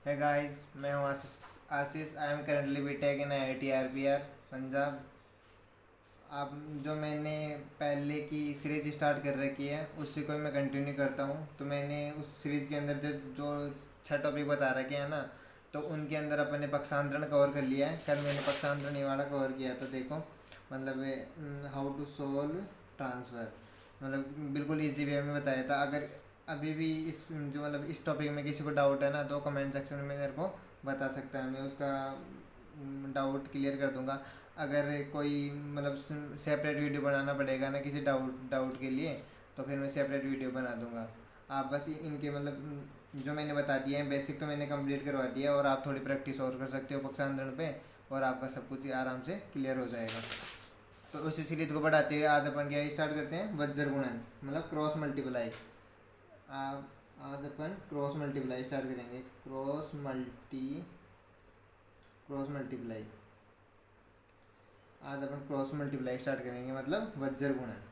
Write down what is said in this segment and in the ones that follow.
है गाइस, मैं हूँ Ashish. I am currently BTech in IIT RPR Punjab. अब जो मैंने पहले की सीरीज स्टार्ट कर रखी है उसी को मैं कंटिन्यू करता हूँ। तो मैंने उस सीरीज़ के अंदर जो 6 टॉपिक बता रखे हैं ना, तो उनके अंदर अपन ने पक्षांतरण कवर कर लिया है। कल मैंने पक्षांतरण ये वाला कवर किया था। देखो मतलब हाउ टू सोल्व ट्रांसफ़र, मतलब बिल्कुल इजी वे में बताया था। अगर अभी भी इस जो मतलब इस टॉपिक में किसी को डाउट है ना, तो कमेंट सेक्शन में मेरे को बता सकता है, मैं उसका डाउट क्लियर कर दूंगा। अगर कोई मतलब सेपरेट वीडियो बनाना पड़ेगा ना किसी डाउट के लिए, तो फिर मैं सेपरेट वीडियो बना दूंगा। आप बस इनके मतलब जो मैंने बता दिया है बेसिक तो मैंने कंप्लीट करवा दिया, और आप थोड़ी प्रैक्टिस और कर सकते हो पक्षांतरण पे, और आपका सब कुछ आराम से क्लियर हो जाएगा। तो उसी सीरीज को बढ़ाते हुए आज अपन क्या स्टार्ट करते हैं, वज्र गुणन मतलब क्रॉस मल्टीप्लाई। आप आज अपन क्रॉस मल्टीप्लाई स्टार्ट करेंगे। क्रॉस मल्टीप्लाई आज अपन क्रॉस मल्टीप्लाई स्टार्ट करेंगे, मतलब वज्र गुणन।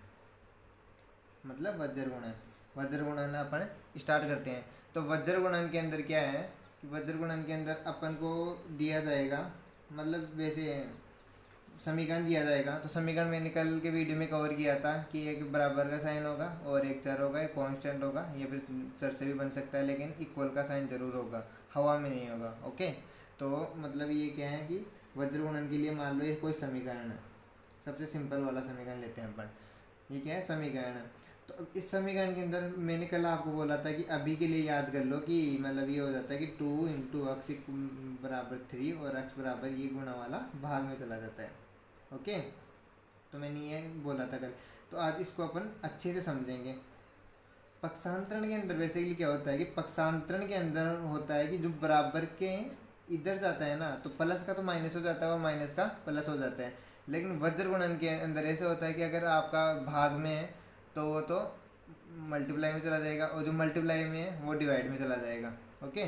वज्र गुणन अपन स्टार्ट करते हैं। तो वज्र गुणन के अंदर क्या है कि वज्र गुणन के अंदर अपन को दिया जाएगा, मतलब वैसे समीकरण दिया जाएगा। तो समीकरण मैंने कल के वीडियो में कवर किया था कि एक बराबर का साइन होगा और एक चर होगा, एक कांस्टेंट होगा, या फिर चर से भी बन सकता है, लेकिन इक्वल का साइन जरूर होगा, हवा में नहीं होगा। ओके, तो मतलब ये क्या है कि वज्र गुणन के लिए मान लो ये कोई समीकरण है। सबसे सिंपल वाला समीकरण लेते हैं अपन। ये क्या है, समीकरण है। तो अब इस समीकरण के अंदर मैंने कल आपको बोला था कि अभी के लिए याद कर लो कि मतलब ये हो जाता है कि 2 × x बराबर 3 और x बराबर ये गुणा वाला भाग में चला जाता है। ओके, तो मैंने ये बोला था कल। तो आज इसको अपन अच्छे से समझेंगे। पक्षांतरण के अंदर बेसिकली क्या होता है कि पक्षांतरण के अंदर होता है कि जो बराबर के इधर जाता है ना, तो प्लस का तो माइनस हो जाता है और माइनस का प्लस हो जाता है। लेकिन वज्र गुणन के अंदर ऐसे होता है कि अगर आपका भाग में है तो वो तो मल्टीप्लाई में चला जाएगा, और जो मल्टीप्लाई में है वो डिवाइड में चला जाएगा। ओके,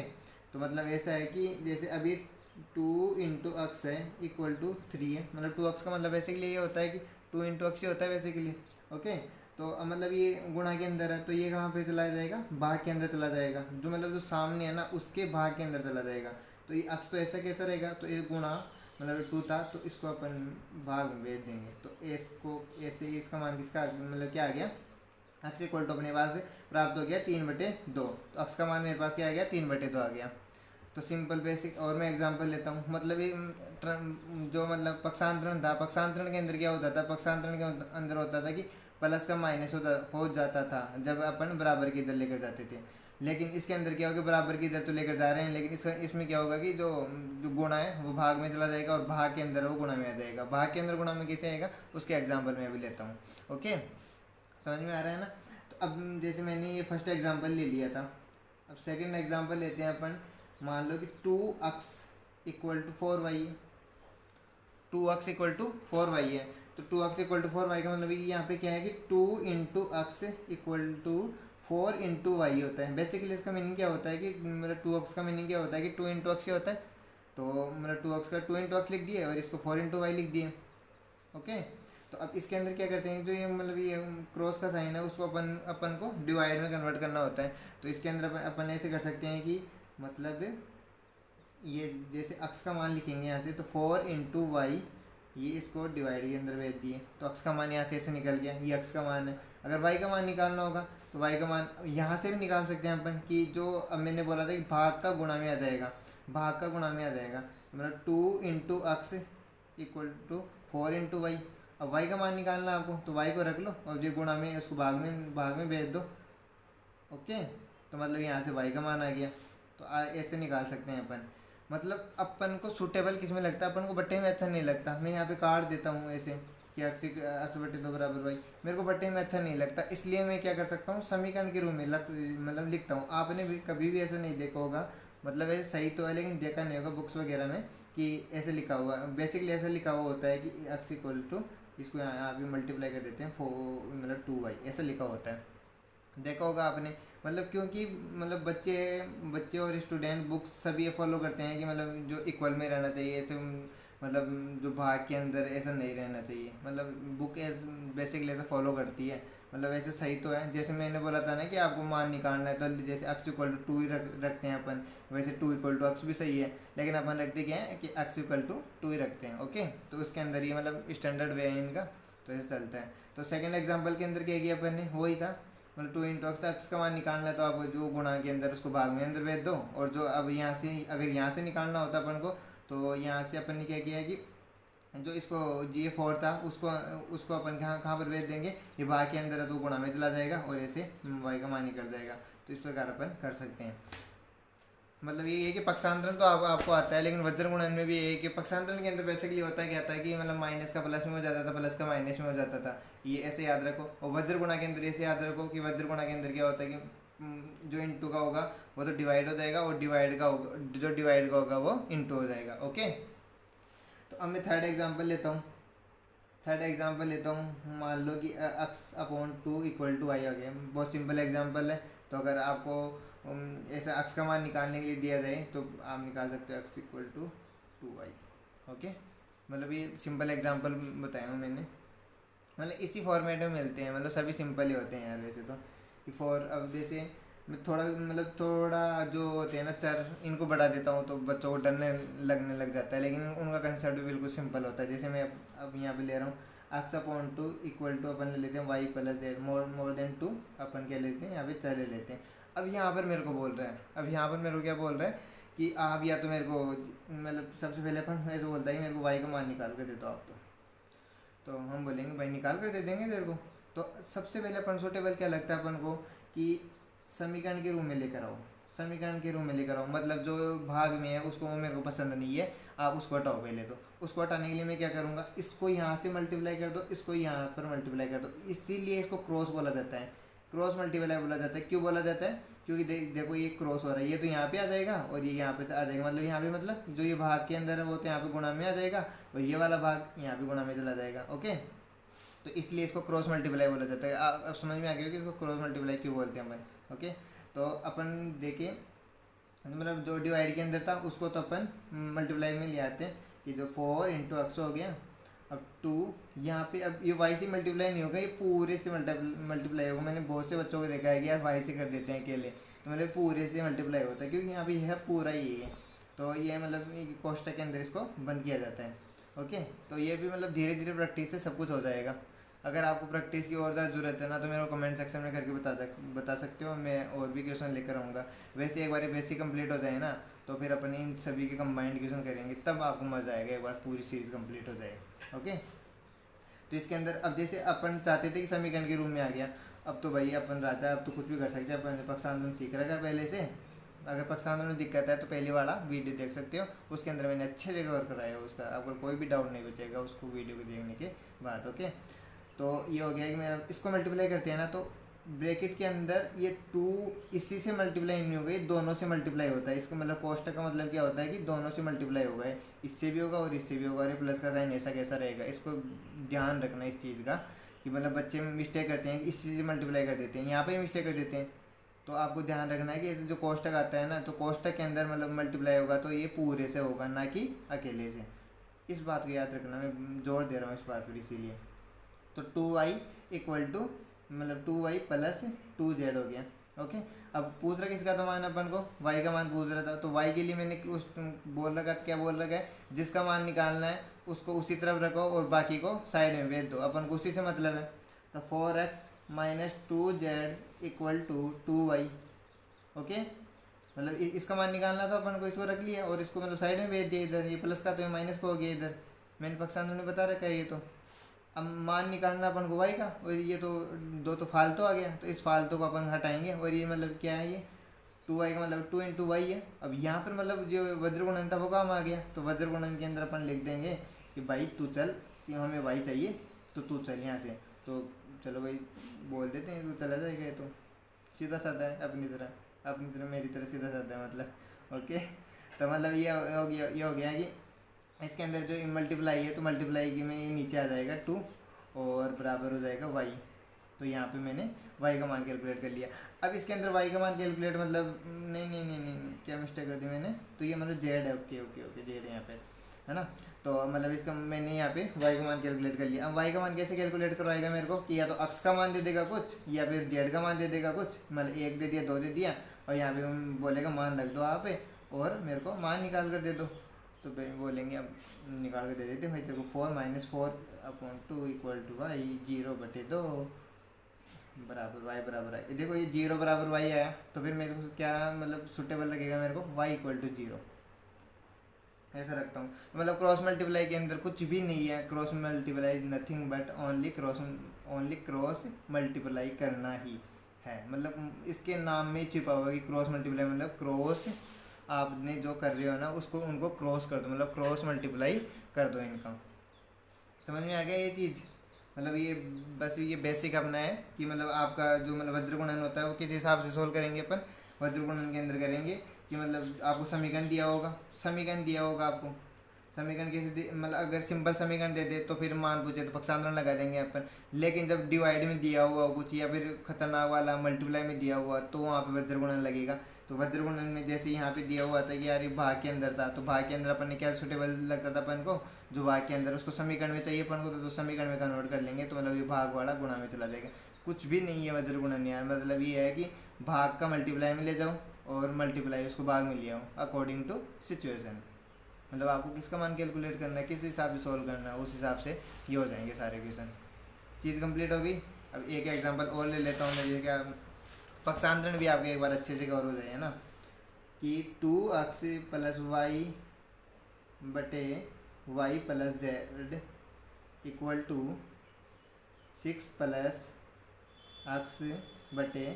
तो मतलब ऐसा है कि जैसे अभी 2 × x है इक्वल टू 3 है, मतलब 2x का मतलब बेसिकली ये होता है कि 2 × x ही होता है बेसिकली। ओके, तो अब मतलब ये गुणा के अंदर है, तो ये कहाँ पे चला जाएगा, भाग के अंदर चला जाएगा। जो मतलब जो सामने है ना उसके भाग के अंदर चला जाएगा। तो ये अक्स तो ऐसा कैसा रहेगा, तो ये गुणा मतलब 2 था, तो इसको अपन भाग में भेज देंगे। तो एस को ऐसे इसका मान किसका मतलब क्या आ गया, अक्स इक्वल टू अपने पास प्राप्त हो गया 3/2। तो अक्स का मान मेरे पास क्या आ गया, 3/2 आ गया। तो सिंपल बेसिक और मैं एग्जांपल लेता हूँ। मतलब ये जो मतलब पक्षांतरण था, पक्षांतरण के अंदर क्या होता था, पक्षांतरण के अंदर होता था कि प्लस का माइनस हो जाता था जब अपन बराबर की इधर लेकर जाते थे। लेकिन इसके अंदर क्या होगा, बराबर की इधर तो लेकर जा रहे हैं, लेकिन इसमें क्या होगा कि जो जो गुणा है वो भाग में चला जाएगा, और भाग के अंदर वो गुणा में आ जाएगा। भाग के अंदर गुणा में कैसे आएगा, उसके एग्जाम्पल मैं अभी लेता हूँ। ओके, समझ में आ रहा है ना। तो अब जैसे मैंने ये फर्स्ट एग्जांपल ले लिया था, अब सेकंड एग्जांपल लेते हैं अपन। मान लो कि 2x इक्वल टू 4y है। 2x इक्वल टू 4y है। तो 2x इक्वल टू 4y का मतलब यहाँ पे क्या है कि 2 × x इक्वल टू 4 × y होता है। बेसिकली इसका मीनिंग क्या होता है कि मतलब 2x का मीनिंग क्या होता है कि 2 × x ही होता है। तो मतलब 2x का 2 × x लिख दिए और इसको 4 × y लिख दिए। ओके, तो अब इसके अंदर क्या करते हैं, जो ये मतलब ये क्रॉस का साइन है उसको अपन अपन को डिवाइड में कन्वर्ट करना होता है। तो इसके अंदर अपन ऐसे कर सकते हैं कि मतलब ये जैसे अक्स का मान लिखेंगे यहाँ से, तो 4 × y, ये इसको डिवाइड के अंदर भेज दिए, तो अक्स का मान यहाँ से ऐसे निकल गया, ये अक्स का मान है। अगर y का मान निकालना होगा तो y का मान यहाँ से भी निकाल सकते हैं अपन, कि जो अब मैंने बोला था कि भाग का गुणा में आ जाएगा, भाग का गुणा में आ जाएगा। मतलब 2 × x इक्वल टू 4 × y। अब y का मान निकालना है आपको, तो y को रख लो और जो गुणा में उसको भाग में भेज दो। ओके, तो मतलब यहाँ से y का मान आ गया। तो ऐसे निकाल सकते हैं अपन। मतलब अपन को सूटेबल किस में लगता है, अपन को बट्टे में अच्छा नहीं लगता। मैं यहाँ पे काट देता हूँ ऐसे कि x/2 बराबर y, मेरे को बट्टे में अच्छा नहीं लगता, इसलिए मैं क्या कर सकता हूँ, समीकरण के रूप में मतलब लिखता हूँ। आपने भी कभी भी ऐसा नहीं देखा होगा, मतलब ऐसे सही तो है लेकिन देखा नहीं होगा बुक्स वगैरह में कि ऐसे लिखा हुआ, बेसिकली ऐसा लिखा हुआ होता है कि x इक्वल टू, इसको यहाँ पे मल्टीप्लाई कर देते हैं 4 मतलब 2y, ऐसा लिखा होता है। देखा होगा आपने। मतलब क्योंकि मतलब बच्चे बच्चे और स्टूडेंट बुक्स सभी ये फॉलो करते हैं कि मतलब जो इक्वल में रहना चाहिए, ऐसे मतलब जो भाग के अंदर ऐसा नहीं रहना चाहिए। मतलब बुक बेसिकली ऐसा फॉलो करती है। मतलब वैसे सही तो है, जैसे मैंने बोला था ना कि आपको मान निकालना है, तो जैसे x इक्वल टू 2 ही रखते हैं अपन, वैसे 2 इक्वल टू x भी सही है, लेकिन अपन रखते क्या है कि x इक्वल टू 2 ही रखते हैं। ओके, तो उसके अंदर ये मतलब स्टैंडर्ड वे है इनका, तो ऐसे चलता है। तो सेकंड एग्जांपल के अंदर क्या किया अपन ने, वही था, मतलब 2 इंटू एक्स, एक्स का मान निकालना है तो आप जो गुणा के अंदर उसको भाग में अंदर भेज दो, और जो अब यहाँ से अगर यहाँ से निकालना होता अपन को, तो यहाँ से अपन ने क्या किया कि जो इसको जी 4 था उसको उसको अपन कहाँ कहाँ पर भेज देंगे, ये भाग के अंदर है तो गुणा में चला जाएगा और ऐसे वाई का मान निकल जाएगा। तो इस प्रकार अपन कर सकते हैं। मतलब ये है कि पक्षांतरण तो आपको आता है, लेकिन वज्र गुणन में भी ये है कि पक्षांतरण के अंदर बेसिकली होता है क्या था कि मतलब माइनस का प्लस में हो जाता था, प्लस का माइनस में हो जाता था, ये ऐसे याद रखो। और वज्र गुणा के अंदर ऐसे याद रखो कि वज्र गुणा के अंदर क्या होता है कि जो इंटू का होगा वो तो डिवाइड हो जाएगा, और डिवाइड का होगा जो डिवाइड का होगा वो इंटू हो जाएगा। ओके, तो अब मैं थर्ड एग्जाम्पल लेता हूँ। मान लो कि x upon 2 equal to y हो गया। बहुत सिंपल एग्जाम्पल है, तो अगर आपको ऐसा x का मान निकालने के लिए दिया जाए तो आप निकाल सकते हो x equal to 2y। Okay, मतलब ये सिंपल एग्जाम्पल बताया हूँ मैंने, मतलब इसी फॉर्मेट में मिलते हैं, मतलब सभी सिंपल ही होते हैं यार वैसे तो। कि फॉर अब जैसे मैं थोड़ा जो होते हैं ना चर, इनको बढ़ा देता हूँ तो बच्चों को डरने लगने लग जाता है, लेकिन उनका कंसेप्ट भी बिल्कुल सिंपल होता है। जैसे मैं अब यहाँ पे ले रहा हूँ एक्स अपॉन 2 इक्वल टू अपन ले लेते हैं y plus z more than 2, अपन क्या लेते हैं यहाँ पे चर ले लेते हैं। अब यहाँ पर मेरे को बोल रहा है, अब यहाँ पर मेरे को क्या बोल रहा है कि आप या तो मेरे को मतलब सबसे पहले अपन ऐसे बोलता है मेरे को वाई का मान निकाल कर दे दो आप, तो हम बोलेंगे भाई निकाल कर दे देंगे तेरे को। तो सबसे पहले अपन सुटेबल क्या लगता है अपन को कि समीकरण के रूप में लेकर आओ, मतलब जो भाग में है उसको मेरे को पसंद नहीं है, आप उसको हटाओ पहले। तो उसको हटाने के लिए मैं क्या करूँगा, इसको यहाँ से मल्टीप्लाई कर दो, इसको यहाँ पर मल्टीप्लाई कर दो, इसीलिए इसको क्रॉस बोला जाता है, क्रॉस मल्टीप्लाई बोला जाता है। क्यों बोला जाता है, क्योंकि देखो ये क्रॉस हो रहा है, ये तो यहाँ पे आ जाएगा और ये यहाँ पे आ जाएगा, मतलब यहाँ पे मतलब जो ये भाग के अंदर है वो तो यहाँ पे गुणा में आ जाएगा, और ये वाला भाग यहाँ पे गुणा में चला जाएगा। ओके, तो इसलिए इसको क्रॉस मल्टीप्लाई बोला जाता है। आप अब समझ में आ गया कि इसको क्रॉस मल्टीप्लाई क्यों बोलते हैं अपन। ओके, तो अपन देखिए मतलब जो डिवाइड के अंदर था उसको तो अपन मल्टीप्लाई में ले आते हैं कि जो 4 इंटू एक्स हो गया, अब 2 यहाँ पे, अब ये वाई से मल्टीप्लाई नहीं होगा, ये पूरे से मल्टीप्लाई होगा। मैंने बहुत से बच्चों को देखा है कि यार वाई से कर देते हैं अकेले, तो मतलब पूरे से मल्टीप्लाई होता है, क्योंकि यहाँ पे यह पूरा ही है, तो ये मतलब कोष्टक के अंदर इसको बंद किया जाता है। ओके, तो ये भी मतलब धीरे धीरे प्रैक्टिस से सब कुछ हो जाएगा। अगर आपको प्रैक्टिस की और ज़्यादा ज़रूरत है ना, तो मेरे को कमेंट सेक्शन में करके बता सकते हो, मैं और भी क्वेश्चन लेकर आऊँगा। वैसे एक बार बेसिक कंप्लीट हो जाए ना, तो फिर अपन इन सभी के कंबाइंड क्वेश्चन करेंगे, तब आपको मज़ा आएगा, एक बार पूरी सीरीज़ कंप्लीट हो जाए। ओके, तो इसके अंदर अब जैसे अपन चाहते थे कि समीकरण के रूप में आ गया, अब तो भाई अपन राजा, अब तो कुछ भी कर सकते हैं। अपन पक्षांतरण सीख रखा है पहले से, अगर पक्षांतरण में दिक्कत है तो पहले वाला वीडियो देख सकते हो, उसके अंदर मैंने अच्छे से कवर कराया है उसका, अगर कोई भी डाउट नहीं बचेगा उसको वीडियो को देखने के बाद। ओके, तो ये हो गया कि मेरा इसको मल्टीप्लाई करते हैं ना, तो ब्रैकेट के अंदर ये 2 इसी से मल्टीप्लाई नहीं हो गई, दोनों से मल्टीप्लाई होता है। इसका मतलब कोष्टक का मतलब क्या होता है कि दोनों से मल्टीप्लाई होगा है, इससे भी होगा और इससे भी होगा, और प्लस का साइन ऐसा कैसा रहेगा, इसको ध्यान रखना इस चीज़ का कि मतलब बच्चे मिस्टेक करते हैं कि इसी से मल्टीप्लाई कर देते हैं, यहाँ पर मिस्टेक कर देते हैं। तो आपको ध्यान रखना है कि जो कोष्टक आता है ना, तो कोष्टक के अंदर मतलब मल्टीप्लाई होगा तो ये पूरे से होगा, ना कि अकेले से। इस बात को याद रखना, मैं जोर दे रहा हूँ इस बात पर इसीलिए। तो 2y इक्वल टू मतलब 2y प्लस 2z हो गया। ओके, अब पूछ रहा किसका था मान, अपन को y का मान पूछ रहा था, तो y के लिए मैंने उस बोल रखा था, क्या बोल रखा है, जिसका मान निकालना है उसको उसी तरफ रखो और बाकी को साइड में भेज दो, अपन को उसी से मतलब है। तो 4x minus 2z equal to 2y। Okay, मतलब इसका मान निकालना था अपन को, इसको रख लिया और इसको मतलब साइड में भेज दिया इधर, ये प्लस का तो ये माइनस को हो गया इधर, मैंने पक्षांतर में बता रखा है ये। तो अब मान निकालना अपन को वाई का, और ये तो दो तो फालतू आ गया, तो इस फालतू को अपन हटाएंगे, और ये मतलब क्या है, ये 2y का मतलब 2 इंटू वाई है। अब यहाँ पर मतलब जो वज्र गुणन था वो काम आ गया, तो वज्र गुणन के अंदर अपन लिख देंगे कि भाई तू चल, कि हमें वाई चाहिए तो तू चल यहाँ से, तो चलो भाई बोल देते हैं तू चला जाएगा, तो सीधा साधा है अपनी तरह मेरी तरह सीधा साधा है मतलब। ओके, तो मतलब ये हो गया कि इसके अंदर जो मल्टीप्लाई है, तो मल्टीप्लाई की में ये नीचे आ जाएगा 2 और बराबर हो जाएगा y। तो यहाँ पे मैंने y का मान कैलकुलेट कर लिया। अब इसके अंदर y का मान कैलकुलेट मतलब नहीं, क्या मिस्टेक कर दी मैंने, तो ये मतलब z है। ओके, z है यहाँ पे। है ना। तो मतलब इसका मैंने यहाँ पे y का मान कैलकुलेट कर लिया। अब y का मान कैसे कैलकुलेट करवाएगा मेरे को कि या तो x का मान दे देगा कुछ या फिर z का मान दे देगा कुछ, मतलब 1 दे दिया 2 दे दिया और यहाँ पे बोलेगा मान रख दो आप पे और मेरे को मान निकाल कर दे दो। तो भाई बोलेंगे अब निकाल कर दे देते भाई तेरे को 4 - 4/2 = y 0/2 बराबर y बराबर है। देखो ये 0 बराबर y आया तो फिर मेरे को क्या मतलब सुटेबल लगेगा मेरे को y = 0 ऐसा रखता हूँ। मतलब क्रॉस मल्टीप्लाई के अंदर कुछ भी नहीं है, cross multiply is nothing but only cross multiply करना ही है। मतलब इसके नाम में छिपा हुआ कि क्रॉस मल्टीप्लाई मतलब क्रॉस आपने जो कर रहे हो ना उसको उनको क्रॉस कर दो, मतलब क्रॉस मल्टीप्लाई कर दो इनका। समझ में आ गया ये चीज़। मतलब ये बस ये बेसिक अपना है कि मतलब आपका जो मतलब वज्र गुणन होता है वो किस हिसाब से सोल्व करेंगे अपन। वज्र गुणन के अंदर करेंगे कि मतलब आपको समीकरण दिया होगा आपको समीकरण कैसे मतलब अगर सिंपल समीकरण दे दे तो फिर मान पूछे तो पक्षांतरण लगा देंगे अपन। लेकिन जब डिवाइड में दिया हुआ कुछ या फिर खतरनाक वाला मल्टीप्लाई में दिया हुआ तो वहाँ पे वज्र गुणन लगेगा। तो वज्र गुणन में जैसे यहाँ पे दिया हुआ था कि यार ये भाग के अंदर था तो भाग के अंदर अपन ने क्या सुटेबल लगता था अपन को, जो भाग के अंदर उसको समीकरण में चाहिए अपन को तो समीकरण में कन्वर्ट कर लेंगे तो मतलब ये भाग वाला गुणा में चला जाएगा। कुछ भी नहीं है वज्र गुणन यार, मतलब ये है कि भाग का मल्टीप्लाई में ले जाओ और मल्टीप्लाई उसको भाग में ले आओ अकॉर्डिंग टू सिचुएशन। मतलब आपको किसका मान कैलकुलेट करना है, किस हिसाब से सोल्व करना है, उस हिसाब से ये हो जाएंगे सारे क्वेश्चन। चीज़ कंप्लीट हो गई। अब एक एग्जांपल और ले लेता हूँ मैं, जैसे क्या पक्षांतरण भी आपके एक बार अच्छे से कवर हो जाए है ना कि 2x + y बटे y + z = 6 + x बटे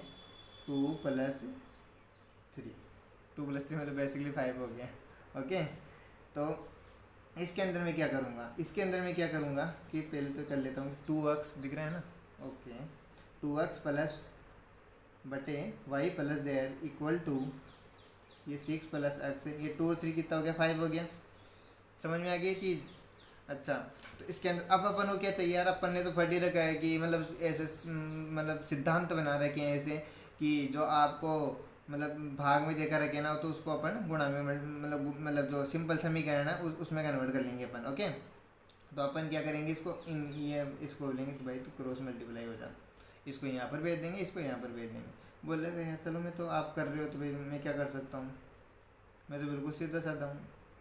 2 + 3 मतलब बेसिकली 5 हो गया। ओके तो इसके अंदर मैं क्या करूँगा कि पहले तो कर लेता हूँ 2x दिख रहा है ना। ओके 2x + बटे y + z = ये 6 + x, ये 2 और 3 कितना हो गया 5 हो गया। समझ में आ गई चीज़। अच्छा तो इसके अंदर अब अपन को क्या चाहिए यार, अपन ने तो पढ़ ही रखा है कि मतलब ऐसे मतलब सिद्धांत बना रखे हैं ऐसे कि जो आपको मतलब भाग में देखा रखे ना तो उसको अपन गुणा में मतलब जो सिंपल समीकरण है उसमें कन्वर्ट कर लेंगे अपन। ओके तो अपन क्या करेंगे इसको बोलेंगे तो भाई तो क्रॉस मल्टीप्लाई हो जा, इसको यहाँ पर भेज देंगे इसको यहाँ पर भेज देंगे। बोल रहे यार चलो मैं तो आप कर रहे हो तो भाई मैं क्या कर सकता हूँ, मैं तो बिल्कुल सीधा साधा हूँ,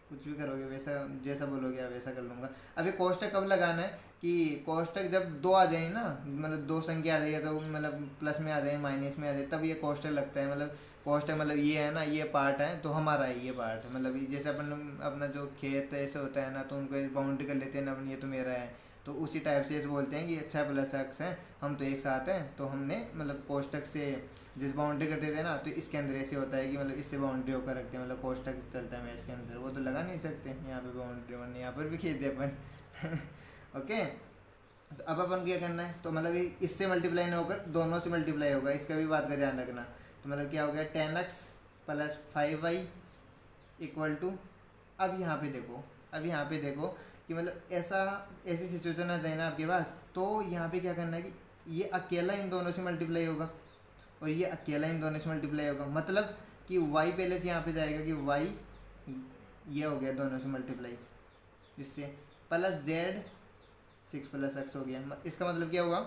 कुछ भी करोगे वैसा जैसा बोलोगे आप वैसा कर लूँगा। अभी कोष्टक कब लगाना है कि कोष्टक जब 2 आ जाए ना, मतलब 2 संख्या आ जाए तो मतलब प्लस में आ जाए माइनस में आ जाए तब ये कोष्टक लगता है। मतलब कोष्टक मतलब ये है ना, ये पार्ट है तो हमारा है ये पार्ट, मतलब जैसे अपन अपना जो खेत ऐसे होता है ना तो उनको बाउंड्री कर लेते हैं ना अपन, ये तो मेरा है तो उसी टाइप से ऐसे बोलते हैं कि अच्छा + x है हम तो एक साथ हैं। तो हमने मतलब कोष्टक से जिस बाउंड्री करते थे ना तो इसके अंदर ऐसे होता है कि मतलब इससे बाउंड्री होकर रखते हैं, मतलब कोष्टक चलता है मैं इसके अंदर, वो तो लगा नहीं सकते यहाँ पे बाउंड्री वरना यहाँ पर भी खींचते अपन ओके तो अब अपन क्या करना है तो मतलब इससे मल्टीप्लाई नहीं होकर दोनों से मल्टीप्लाई होगा, इसका भी बात का ध्यान रखना। तो मतलब क्या हो गया 10x + 5y = अब यहाँ पे देखो कि मतलब ऐसी सिचुएशन आ जाए ना आपके पास तो यहाँ पे क्या करना है कि ये अकेला इन दोनों से मल्टीप्लाई होगा और ये अकेला इन दोनों से मल्टीप्लाई होगा। मतलब कि y पहले से यहाँ पे जाएगा कि y ये हो गया दोनों से मल्टीप्लाई इससे +z 6 + x हो गया। इसका मतलब क्या हुआ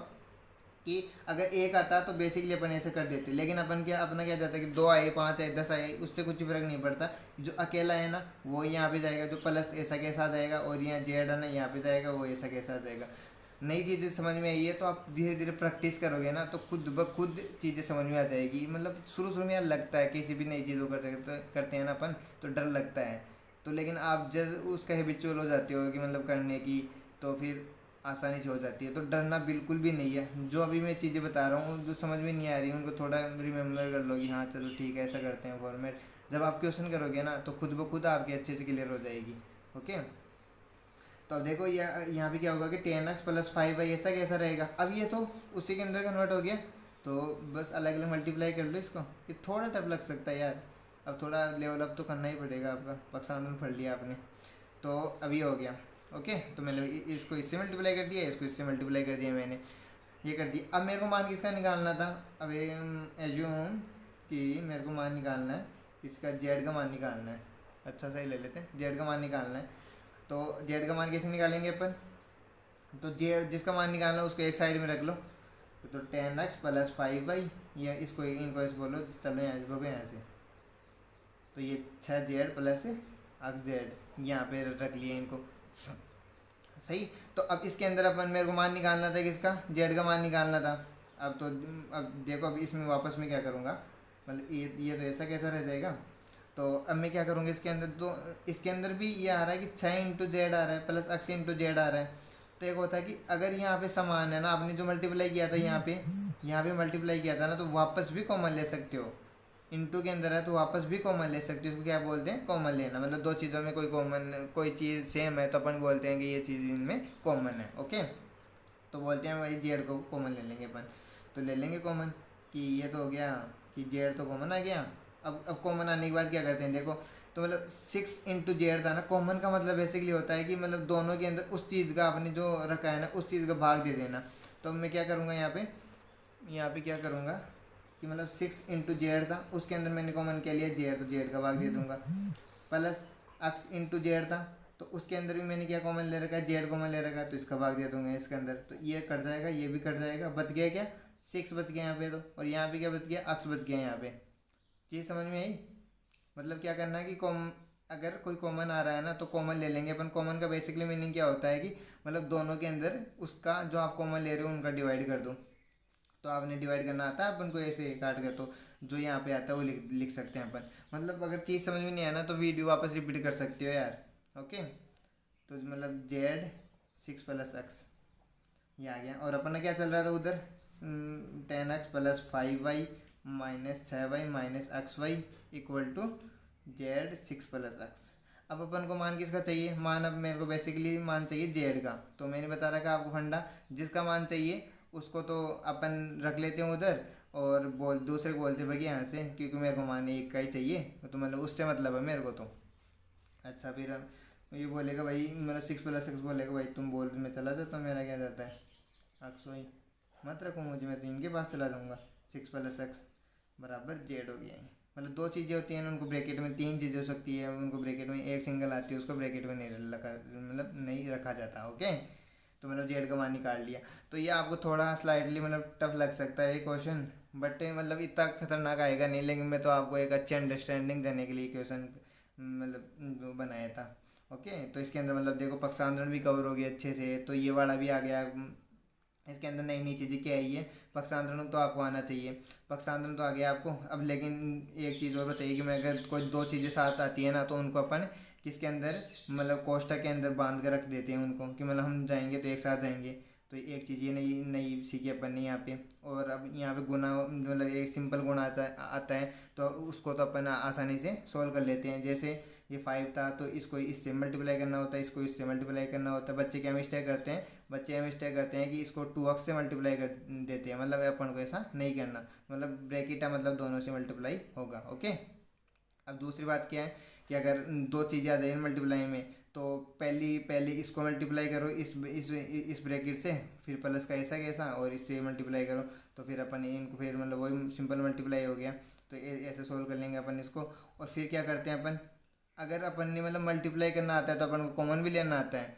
कि अगर एक आता तो बेसिकली अपन ऐसे कर देते, लेकिन अपना क्या जाता है कि 2 आए 5 आए 10 आए उससे कुछ फर्क नहीं पड़ता। जो अकेला है ना वो यहाँ पे जाएगा, जो प्लस ऐसा कैसा आ जाएगा और यहाँ जेड है ना यहाँ पे जाएगा वो ऐसा कैसा आ जाएगा। नई चीज़ें समझ में आई है तो आप धीरे धीरे प्रैक्टिस करोगे ना तो खुद ब खुद चीज़ें समझ में आ जाएगी। मतलब शुरू में यार लगता है किसी भी नई चीज़ों करते हैं ना अपन तो डर लगता है, तो लेकिन आप जब उसका हैबिचुअल हो जाते हो कि मतलब करने की तो फिर आसानी से हो जाती है। तो डरना बिल्कुल भी नहीं है। जो अभी मैं चीज़ें बता रहा हूँ जो समझ में नहीं आ रही उनको थोड़ा रिमेम्बर कर लो कि हाँ चलो ठीक है ऐसा करते हैं फॉर्मेट। जब आप क्वेश्चन करोगे ना तो खुद ब खुद आपके अच्छे से क्लियर हो जाएगी। ओके तो अब देखो यहाँ पे क्या होगा कि 10x + 5y ऐसा कैसा रहेगा। अब ये तो उसी के अंदर कन्वर्ट हो गया तो बस अलग अलग मल्टीप्लाई कर लो इसको। ये थोड़ा टफ लग सकता है यार, अब थोड़ा लेवल अप तो करना ही पड़ेगा आपका, पक्षांतरण पढ़ लिया आपने तो अभी हो गया। ओके तो मैंने इसको इससे मल्टीप्लाई कर दिया, इसको इससे मल्टीप्लाई कर दिया, मैंने ये कर दिया। अब मेरे को मान किसका निकालना था, अब एज्यूम कि मेरे को मान निकालना है इसका जेड का मान निकालना है। अच्छा सही ले लेते हैं, जेड का मान निकालना है। तो जेड का मान कैसे निकालेंगे अपन, तो जेड जिसका मान निकालना है उसको एक साइड में रख लो, तो 10x प्लस 5y, ये इसको इनको ऐसे बोलो, चलो यहाँ से भगो यहाँ से, तो ये 6z प्लस x z यहाँ पे रख लिए इनको, सही। तो अब इसके अंदर अपन मेरे को मान निकालना था किसका, जेड का मान निकालना था। अब तो अब देखो, अब इसमें वापस में क्या करूँगा, मतलब ये तो ऐसा कैसा रह जाएगा। तो अब मैं क्या करूँगा इसके अंदर, तो इसके अंदर भी ये आ रहा है कि 6 × z आ रहा है प्लस x × z आ रहा है। तो एक होता है कि अगर यहाँ पे समान है ना, आपने जो मल्टीप्लाई किया था यहाँ पे मल्टीप्लाई किया था ना, तो वापस भी कॉमन ले सकते हो। इंटू के अंदर है तो वापस भी कॉमन ले सकते हो, इसको क्या बोलते हैं, कॉमन लेना। मतलब दो चीज़ों में कोई चीज़ सेम है तो अपन बोलते हैं कि ये चीज़ इनमें कॉमन है, ओके। तो बोलते हैं भाई जेड को कॉमन ले लेंगे अपन, तो ले लेंगे कॉमन, कि ये तो हो गया कि जेड तो कॉमन आ गया। अब कॉमन आने के बाद क्या करते हैं, देखो, तो मतलब 6 × z था ना, कॉमन का मतलब बेसिकली होता है कि मतलब दोनों के अंदर उस चीज़ का आपने जो रखा है ना, उस चीज़ का भाग दे देना। तो मैं क्या करूँगा यहाँ पे क्या करूँगा कि मतलब 6 × z था, उसके अंदर मैंने कॉमन क्या लिया, जेड, तो जेड का भाग दे दूंगा। प्लस x × z था, तो उसके अंदर भी मैंने क्या कॉमन ले रखा है, जेड कॉमन ले रखा है, तो इसका भाग दे दूंगा इसके अंदर। तो ये कट जाएगा, ये भी कट जाएगा, बच गया क्या, 6 बच गया यहाँ पे, तो और यहाँ पे क्या बच गया, x बच गया यहाँ पे। चीज़ समझ में आई। मतलब क्या करना है कि अगर कोई कॉमन आ रहा है ना, तो कॉमन ले लेंगे अपन। कॉमन का बेसिकली मीनिंग क्या होता है कि मतलब दोनों के अंदर उसका जो आप कॉमन ले रहे हो उनका डिवाइड कर दो। तो आपने डिवाइड करना आता है अपन को, ऐसे काट कर, तो जो यहाँ पे आता है वो लिख सकते हैं अपन। मतलब अगर चीज़ समझ में नहीं आया ना तो वीडियो वापस रिपीट कर सकते हो यार, ओके। तो मतलब जेड 6 + x ये आ गया, और अपन ने क्या चल रहा था उधर, 10x plus 5y minus 6y minus XY equal to z 6 + x। अब अपन को मान किसका चाहिए, मान अब मेरे को बेसिकली मान चाहिए जेड का। तो मैंने बता रखा आपको फंडा, जिसका मान चाहिए उसको तो अपन रख लेते हैं उधर, और दूसरे को बोलते भाई यहाँ से, क्योंकि मेरे को मान एक का ही चाहिए, तो मतलब उससे मतलब है मेरे को। तो अच्छा, फिर ये बोलेगा भाई, मतलब 6 + x बोलेगा भाई तुम बोल में चला जाता, तो मेरा क्या जाता है, XY मत रखो मुझे, मैं तो इनके पास चला जाऊँगा। 6 + x बराबर जेड हो गया है। मतलब दो चीज़ें होती हैं उनको ब्रैकेट में, तीन चीज़ें हो सकती है उनको ब्रैकेट में, एक सिंगल आती है उसको ब्रैकेट में नहीं रखा, मतलब नहीं रखा जाता, ओके। तो मतलब जेड का मान निकाल लिया। तो ये आपको थोड़ा स्लाइटली मतलब टफ लग सकता है ये क्वेश्चन, बट मतलब इतना खतरनाक आएगा नहीं। लेकिन मैं तो आपको एक अच्छी अंडरस्टैंडिंग देने के लिए क्वेश्चन मतलब बनाया था, ओके। तो इसके अंदर मतलब देखो पक्षांतरण भी कवर हो गया अच्छे से, तो ये वाला भी आ गया। इसके अंदर नई नई चीज़ें क्या आई है, पक्षांतरण तो आपको आना चाहिए, पक्षांतरण तो आ गया आपको। अब लेकिन एक चीज़ और बताइए कि मैं अगर कोई दो चीज़ें साथ आती है ना, तो उनको अपन किसके अंदर, मतलब कोष्ठक के अंदर बांध कर रख देते हैं उनको, कि मतलब हम जाएंगे तो एक साथ जाएंगे। तो एक चीज़ ये नई नई सीखी अपन ने यहाँ पे। और अब यहाँ पे गुना, मतलब एक सिंपल गुना आता है, तो उसको तो अपन आसानी से सोल्व कर लेते हैं। जैसे ये 5 था, तो इसको इससे मल्टीप्लाई करना होता है, इसको इससे मल्टीप्लाई करना होता है। बच्चे क्या मिस्टेक करते हैं, बच्चे मिस्टेक करते हैं कि इसको 2x से मल्टीप्लाई कर देते हैं, मतलब अपन को ऐसा नहीं करना। मतलब ब्रैकेट है, मतलब दोनों से मल्टीप्लाई होगा, ओके। अब दूसरी बात क्या है कि अगर दो चीज़ें आ जाए मल्टीप्लाई में, तो पहले इसको मल्टीप्लाई करो इस ब्रैकेट से, फिर प्लस का ऐसा कैसा, और इससे मल्टीप्लाई करो, तो फिर अपन इनको फिर मतलब वही सिंपल मल्टीप्लाई हो गया। तो ऐसे सोल्व कर लेंगे अपन इसको। और फिर क्या करते हैं अपन, अगर अपन ने मतलब मल्टीप्लाई करना आता है तो अपन को कॉमन भी लेना आता है।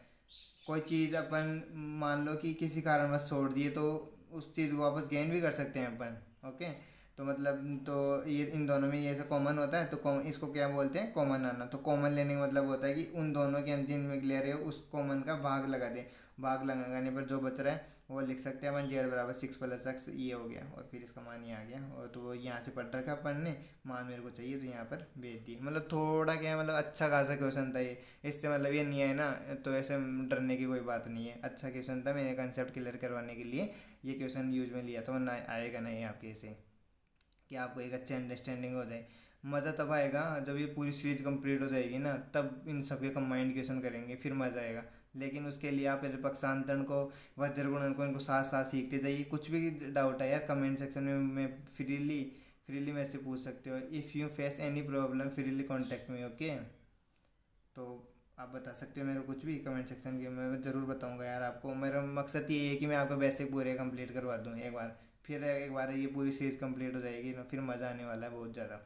कोई चीज़ अपन मान लो कि किसी कारणवश छोड़ दिए, तो उस चीज़ को वापस गेन भी कर सकते हैं अपन, ओके। तो मतलब तो ये इन दोनों में ये ऐसा कॉमन होता है, तो इसको क्या बोलते हैं, कॉमन आना। तो कॉमन लेने का मतलब होता है कि उन दोनों के जिनमें ले रहे हो उस कॉमन का भाग लगा दें। भाग लगाने पर जो बच रहा है वो लिख सकते हैं अपन, जेड बराबर 6 + x, ये हो गया। और फिर इसका मान ये आ गया, और तो वो यहाँ से पढ़ रखा अपन ने, मान मेरे को चाहिए तो यहाँ पर भेज दिए। मतलब थोड़ा क्या है, मतलब अच्छा खासा क्वेश्चन था ये, इससे मतलब ये नहीं है ना, तो ऐसे डरने की कोई बात नहीं है। अच्छा क्वेश्चन था, मैंने कंसेप्ट क्लियर करवाने के लिए ये क्वेश्चन यूज में लिया था, वरना आएगा नहीं आपके से, कि आपको एक अच्छी अंडरस्टैंडिंग हो जाए। मज़ा तब आएगा जब ये पूरी सीरीज कंप्लीट हो जाएगी ना, तब इन सबके कंबाइंड क्वेश्चन करेंगे, फिर मज़ा आएगा। लेकिन उसके लिए आप पहले पक्षांतरण को, वज्र गुणन को, इनको साथ साथ सीखते जाइए। कुछ भी डाउट है यार कमेंट सेक्शन में फ्रीली मेरे से पूछ सकते हो। If you face any problem freely contact me, okay. तो आप बता सकते हो मेरे को कुछ भी कमेंट सेक्शन के, मैं ज़रूर बताऊंगा यार आपको। मेरा मकसद ये है कि मैं आपका बेसिक पूरे कंप्लीट करवा दूँ एक बार। फिर एक बार ये पूरी सीरीज़ कंप्लीट हो जाएगी ना, फिर मज़ा आने वाला है बहुत ज़्यादा।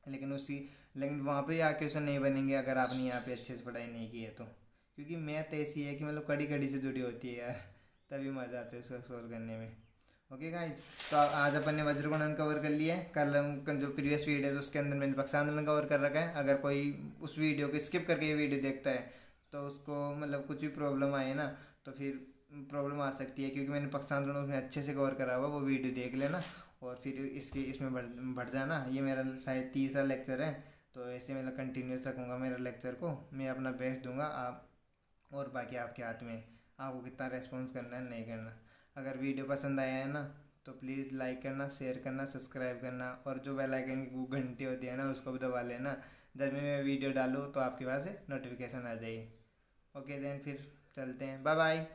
लेकिन वहाँ पे यहाँ क्वेश्चन नहीं बनेंगे अगर आपने यहाँ पे अच्छे से पढ़ाई नहीं की है तो। क्योंकि मैथ ऐसी है कि मतलब कड़ी कड़ी से जुड़ी होती है यार, तभी मज़ा आता है उसको सोल्व करने में। ओके गाइस, तो आज अपन ने वज्र गुणन कवर कर लिया है। कल हम जो प्रीवियस वीडियो है तो उसके अंदर मैंने पक्षांतर गुणन कवर कर रखा है। अगर कोई उस वीडियो को स्किप करके ये वीडियो देखता है तो उसको मतलब कुछ भी प्रॉब्लम आए ना तो फिर प्रॉब्लम आ सकती है, क्योंकि मैंने पक्षांतर गुणन उसमें अच्छे से कवर करा हुआ, वो वीडियो देख लेना और फिर इसमें बढ़ जाना। ये मेरा शायद तीसरा लेक्चर है, तो ऐसे मतलब कंटिन्यूस रखूँगा मेरा लेक्चर को, मैं अपना बेस्ट दूंगा। आप और बाकी आपके हाथ में, आपको कितना रेस्पॉन्स करना है नहीं करना। अगर वीडियो पसंद आया है ना तो प्लीज़ लाइक करना, शेयर करना, सब्सक्राइब करना, और जो बेल आइकन की वो घंटी होती है ना उसको भी दबा लेना, जब मैं वीडियो डालूँ तो आपके पास नोटिफिकेशन आ जाएगी। ओके देन, फिर चलते हैं, बाय बाय।